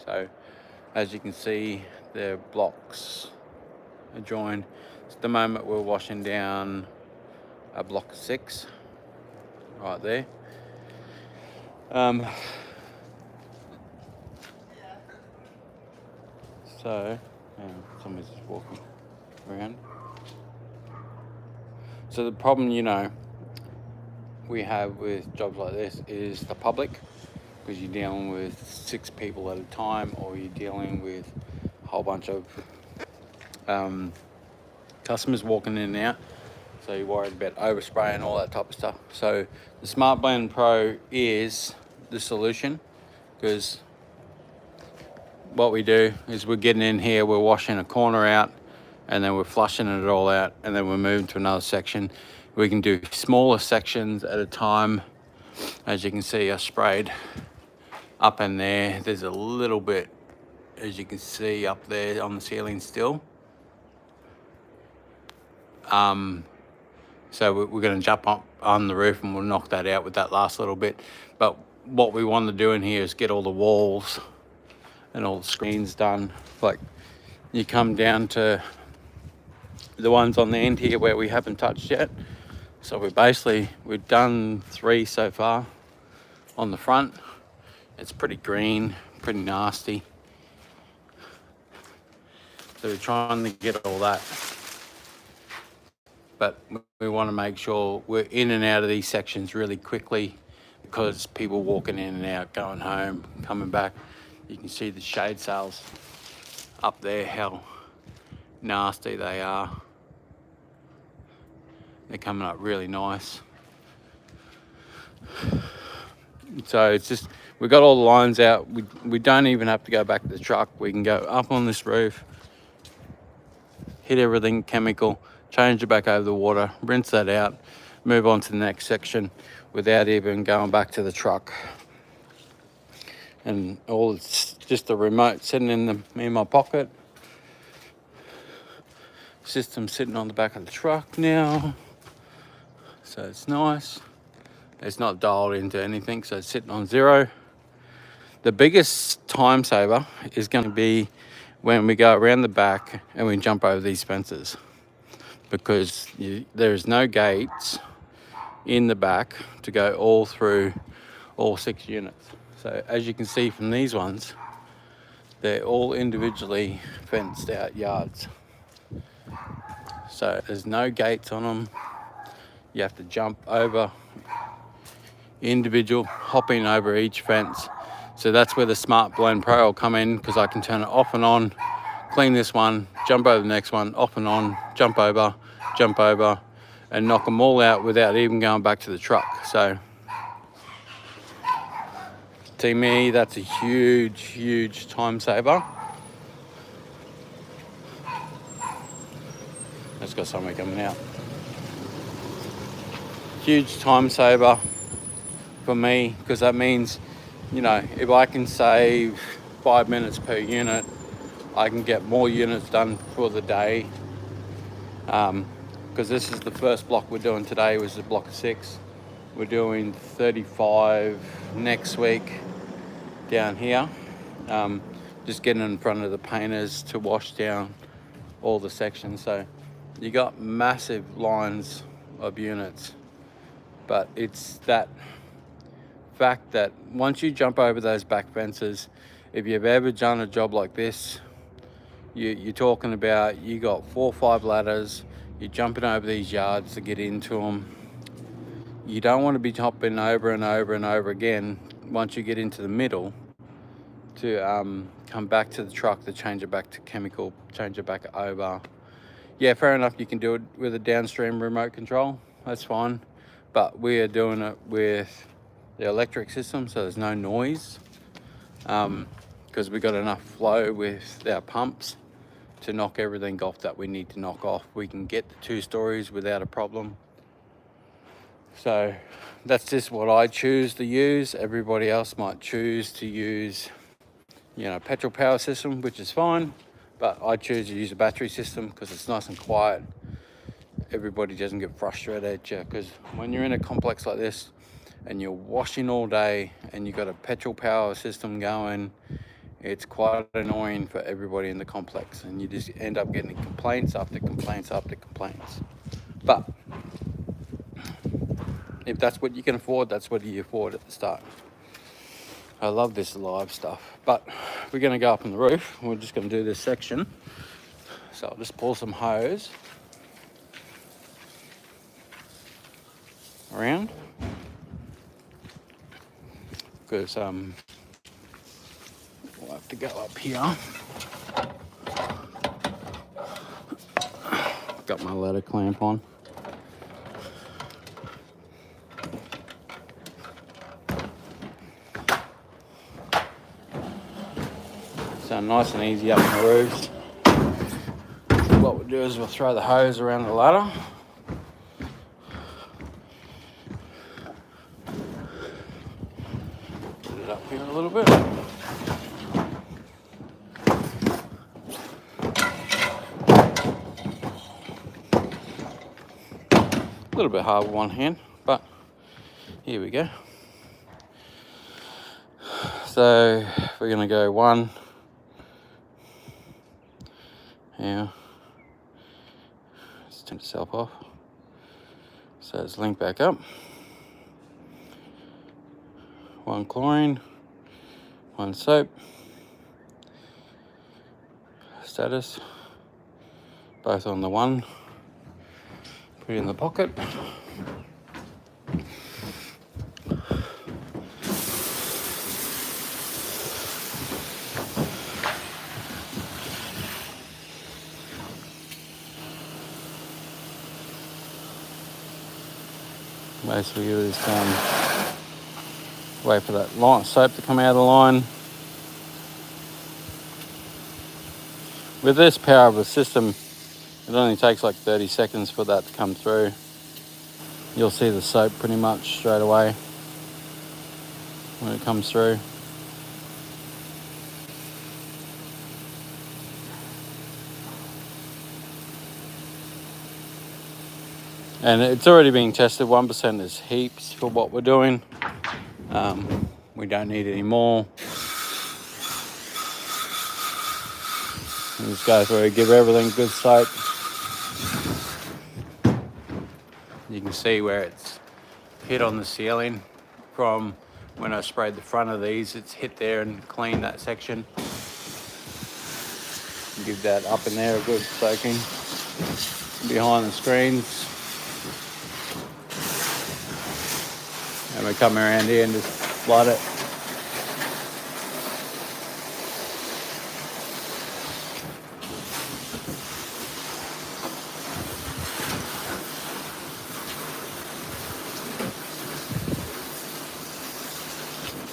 So as you can see, the blocks are joined. So at the moment we're washing down a block of 6 right there. So somebody's just walking around. So the problem, we have with jobs like this is the public, because you're dealing with 6 people at a time, or you're dealing with a whole bunch of customers walking in and out. So you're worried about overspray and all that type of stuff. So the Smart Blend Pro is the solution, because what we do is we're getting in here, we're washing a corner out, and then we're flushing it all out, and then we're moving to another section. We can do smaller sections at a time. As you can see, I sprayed up in there. There's a little bit, as you can see, up there on the ceiling still. So we're going to jump up on the roof and we'll knock that out with that last little bit. But what we want to do in here is get all the walls and all the screens done. Like, you come down to the ones on the end here where we haven't touched yet. So we've done 3 so far on the front. It's pretty green, pretty nasty. So we're trying to get all that. But we want to make sure we're in and out of these sections really quickly, because people walking in and out, going home, coming back. You can see the shade sails up there, how nasty they are. They're coming up really nice. So it's just, we've got all the lines out. We don't even have to go back to the truck. We can go up on this roof, hit everything chemical, change it back over the water, rinse that out, move on to the next section without even going back to the truck. And all, it's just a remote sitting in my pocket. System sitting on the back of the truck now. So it's nice. It's not dialed into anything, so it's sitting on 0. The biggest time saver is going to be when we go around the back and we jump over these fences, because there's no gates in the back to go all through all 6 units. So as you can see from these ones, they're all individually fenced out yards. So there's no gates on them. You have to jump over individual, hopping over each fence. So that's where the Smart Blend Pro will come in, because I can turn it off and on, clean this one, jump over the next one, off and on, jump over, and knock them all out without even going back to the truck. So to me, that's a huge time saver. Let's got something coming out. Huge time saver for me, because that means, if I can save 5 minutes per unit, I can get more units done for the day. Because this is the first block we're doing today, was a block of 6. We're doing 35 next week down here. Just getting in front of the painters to wash down all the sections. So you got massive lines of units, but it's that fact that once you jump over those back fences, if you've ever done a job like this, you're talking about, you got 4 or 5 ladders, you're jumping over these yards to get into them. You don't want to be hopping over and over again once you get into the middle to come back to the truck to change it back to chemical, change it back over. Yeah, fair enough, you can do it with a downstream remote control, that's fine, but we are doing it with the electric system, so there's no noise, because we got enough flow with our pumps to knock everything off that we need to knock off. We can get the 2 stories without a problem. So that's just what I choose to use. Everybody else might choose to use, petrol power system, which is fine, but I choose to use a battery system because it's nice and quiet. Everybody doesn't get frustrated at you, because when you're in a complex like this and you're washing all day and you've got a petrol power system going, it's quite annoying for everybody in the complex, and you just end up getting complaints after complaints after complaints. But if that's what you can afford, that's what you afford at the start. I love this live stuff, but we're going to go up on the roof. We're just going to do this section. So I'll just pull some hose around, because we'll have to go up here. Got my ladder clamp on. So nice and easy up on the roofs. What we'll do is we'll throw the hose around the ladder. Put it up here a little bit. A little bit hard with one hand, but here we go. So we're going to go one. Yeah. Let's turn itself off. So it's linked back up. One chlorine, one soap. Status. Both on the one. Put it in the pocket. Basically, just wait for that line soap to come out of the line. With this power of the system, it only takes like 30 seconds for that to come through. You'll see the soap pretty much straight away when it comes through. And it's already being tested. 1% is heaps for what we're doing. We don't need any more. Just go through, give everything good soap. You can see where it's hit on the ceiling from when I sprayed the front of these. It's hit there and cleaned that section. Give that up in there a good soaking. Behind the screens. And we come around here and just flood it.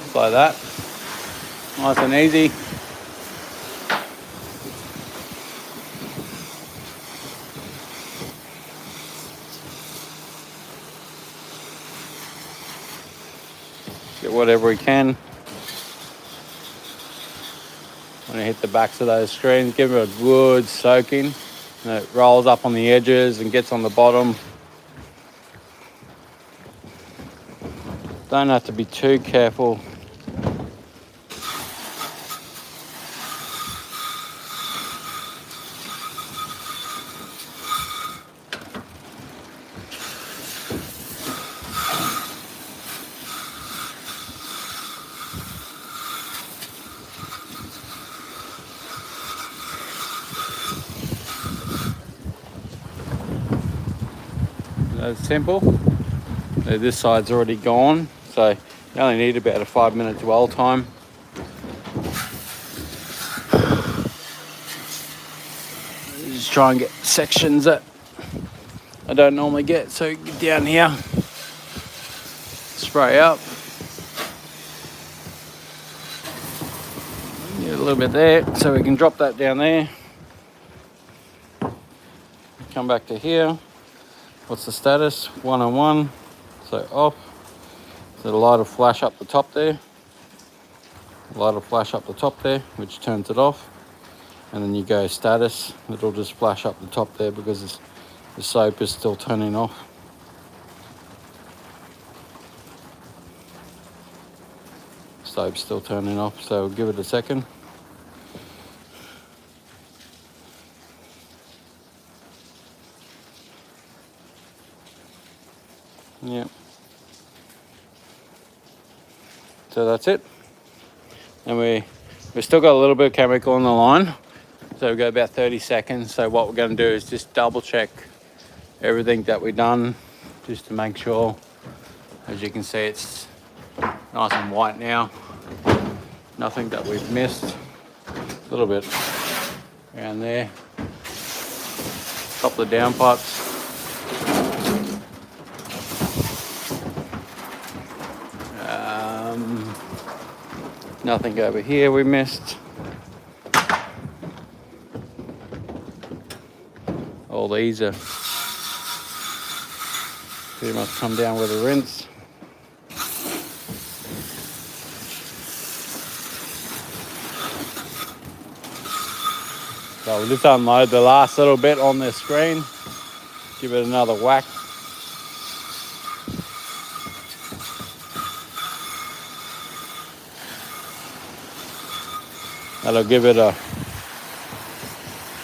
Just like that. Nice and easy. Get whatever we can. When I hit the backs of those screens, give it a good soaking. And it rolls up on the edges and gets on the bottom. Don't have to be too careful. That's simple. This side's already gone, so you only need about a 5-minute dwell time. Just try and get sections that I don't normally get. So get down here, spray up, get a little bit there, so we can drop that down there. Come back to here. What's the status? 1 on 1. So off. So the light will flash up the top there. The light will flash up the top there, which turns it off. And then you go status. It'll just flash up the top there because the soap is still turning off. Soap's still turning off, so we'll give it a second. Yeah. So that's it. And we've still got a little bit of chemical on the line. So we've got about 30 seconds. So what we're going to do is just double check everything that we've done, just to make sure. As you can see, it's nice and white now. Nothing that we've missed. A little bit around there. A couple of downpipes. Nothing over here we missed. All these are pretty much come down with a rinse. So we'll just unload the last little bit on this screen. Give it another whack. That'll give it a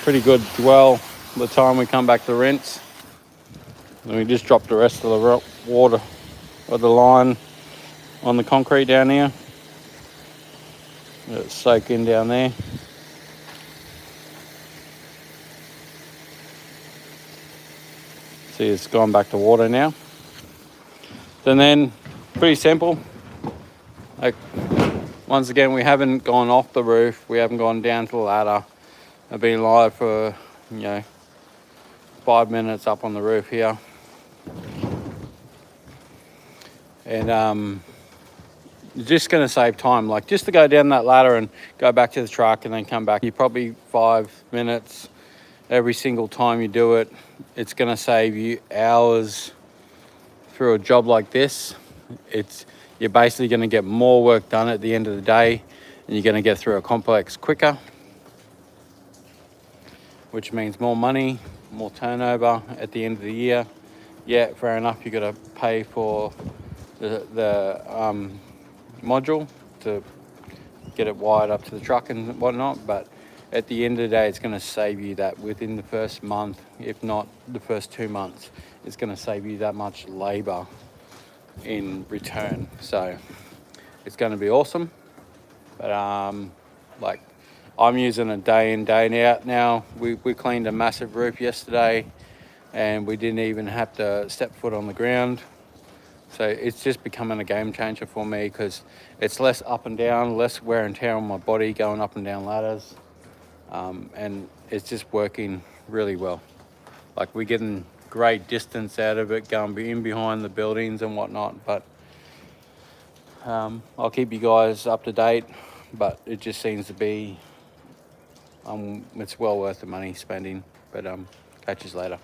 pretty good dwell by the time we come back to rinse. And we just drop the rest of the water or the line on the concrete down here. Let it soak in down there. See, it's gone back to water now. And then, pretty simple. Like, once again, we haven't gone off the roof. We haven't gone down to the ladder. I've been live for, 5 minutes up on the roof here. And just going to save time. Like, just to go down that ladder and go back to the truck and then come back. You probably 5 minutes every single time you do it. It's going to save you hours through a job like this. You're basically going to get more work done at the end of the day, and you're going to get through a complex quicker, which means more money, more turnover at the end of the year. Yeah, fair enough, you got to pay for the module to get it wired up to the truck and whatnot, but at the end of the day, it's going to save you that within the first month, if not the first 2 months. It's going to save you that much labor in return. So it's going to be awesome. But like, I'm using a day in, day out now. We cleaned a massive roof yesterday and we didn't even have to step foot on the ground. So it's just becoming a game changer for me because it's less up and down, less wear and tear on my body going up and down ladders. And it's just working really well. Like, we're getting great distance out of it, going in behind the buildings and whatnot. But I'll keep you guys up to date. But it just seems to be, it's well worth the money spending. But catch you later.